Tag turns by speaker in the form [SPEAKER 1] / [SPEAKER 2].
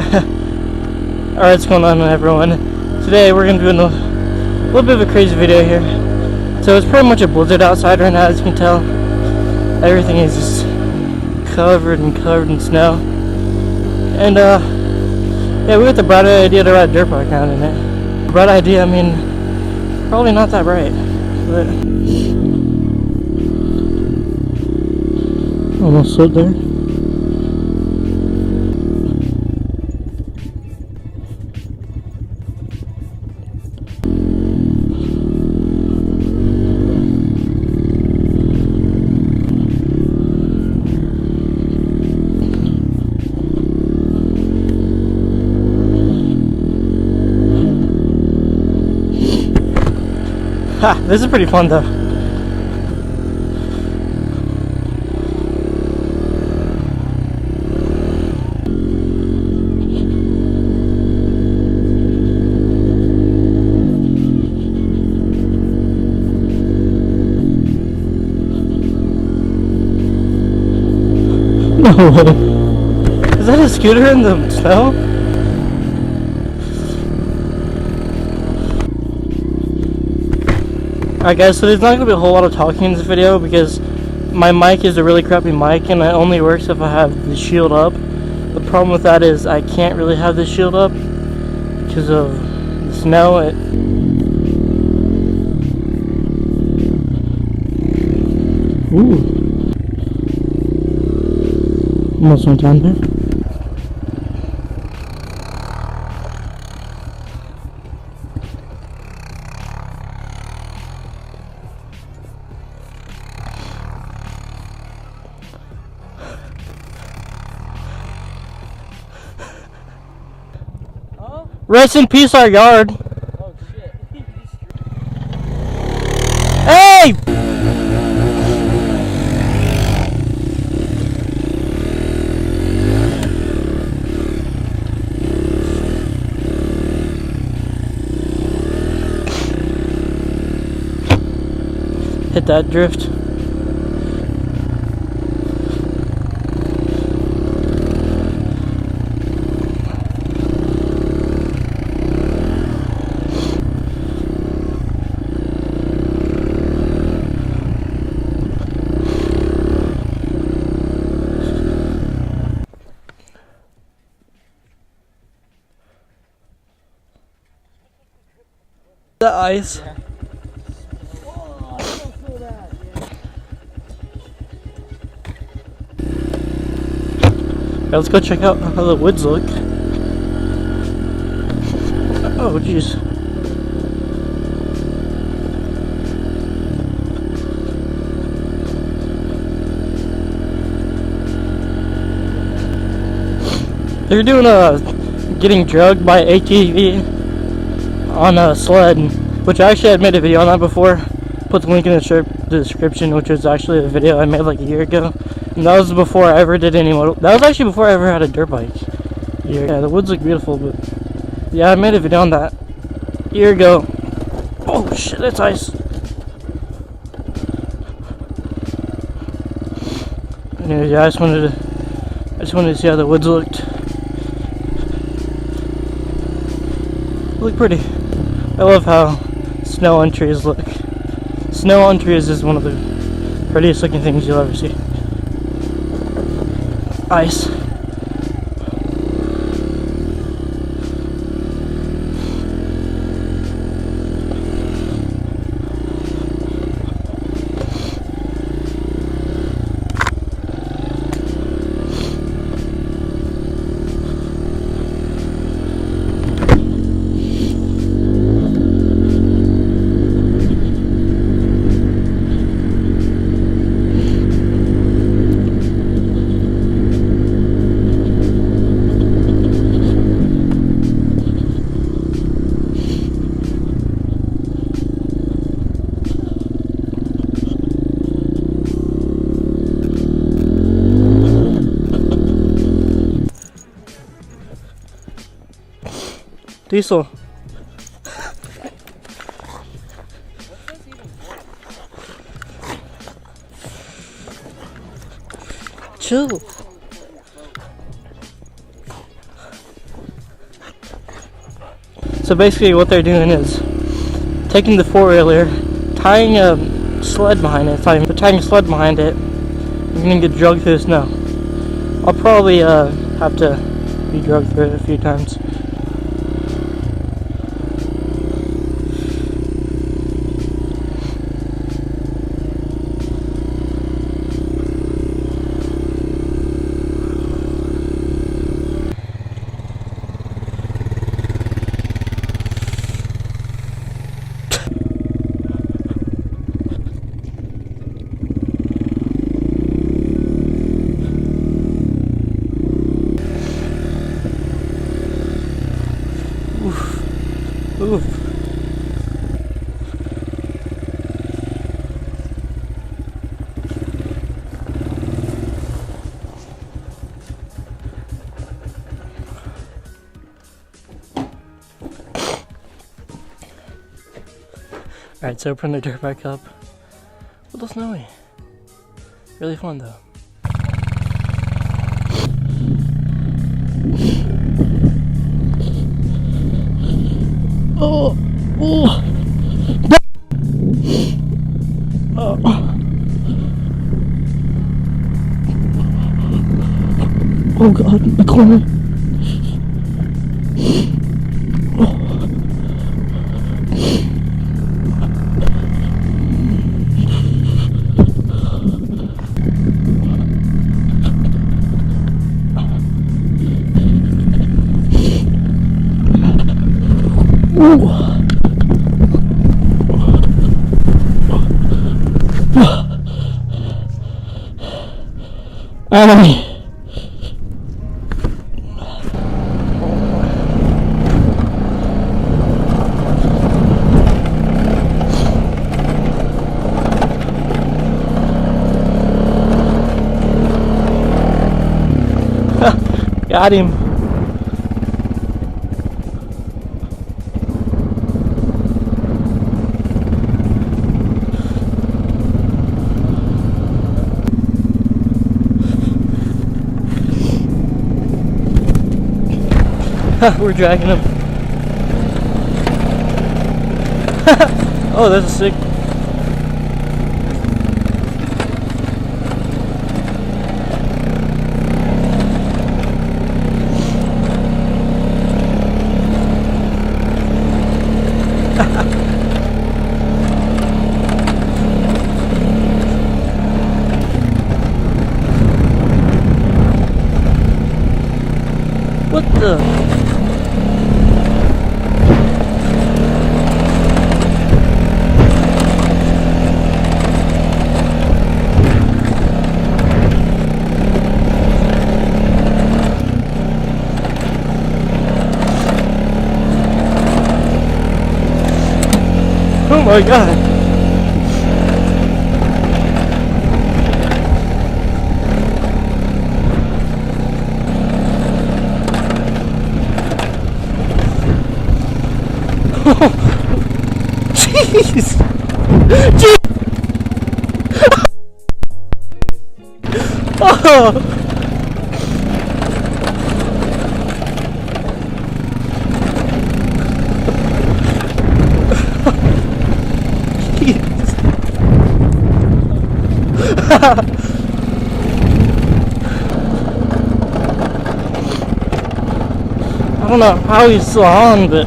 [SPEAKER 1] Alright, what's going on, everyone? Today we're going to do a little bit of a crazy video here. So it's pretty much a blizzard outside right now, as you can tell. Everything is just covered in snow. And yeah, we got the bright idea to ride a dirt bike around in it. Bright idea, I mean, probably not that bright, but almost slipped there. Ha! This is pretty fun though. No way. Is that a scooter in the snow? Alright guys, so there's not going to be a whole lot of talking in this video because my mic is a really crappy mic and it only works if I have the shield up. The problem with that is I can't really have the shield up because of the snow. Ooh. Almost went down there. Rest in peace, our yard. Oh shit. Hey! Hit that drift. The ice. Yeah. Oh, I don't feel that. Yeah. Let's go check out how the woods look. Oh, jeez. They're doing getting drugged by ATV on a sled, which I actually had made a video on that before. Put the link in the description, which was actually a video I made like a year ago, and that was before I ever did any that was actually before I ever had a dirt bike. Yeah, the woods look beautiful, but yeah, I made a video on that a year ago. Oh shit, that's ice. Anyway, yeah, I just wanted to see how the woods looked. Look pretty. I love how snow on trees look. Snow on trees is one of the prettiest looking things you'll ever see. Ice. Diesel. Chill. So basically what they're doing is taking the four-wheeler, tying a sled behind it. Tying a sled behind it, you're gonna get drugged through the snow. I'll probably have to be drugged through it a few times. Oof. Alright, so we're putting the dirt back up. A little snowy. Really fun though. Oh, oh, oh. Oh God, my corner. Oh. Got him. We're dragging him. Oh, that's sick. What the? Oh my God. Jeez. Oh. I don't know how he's still on, but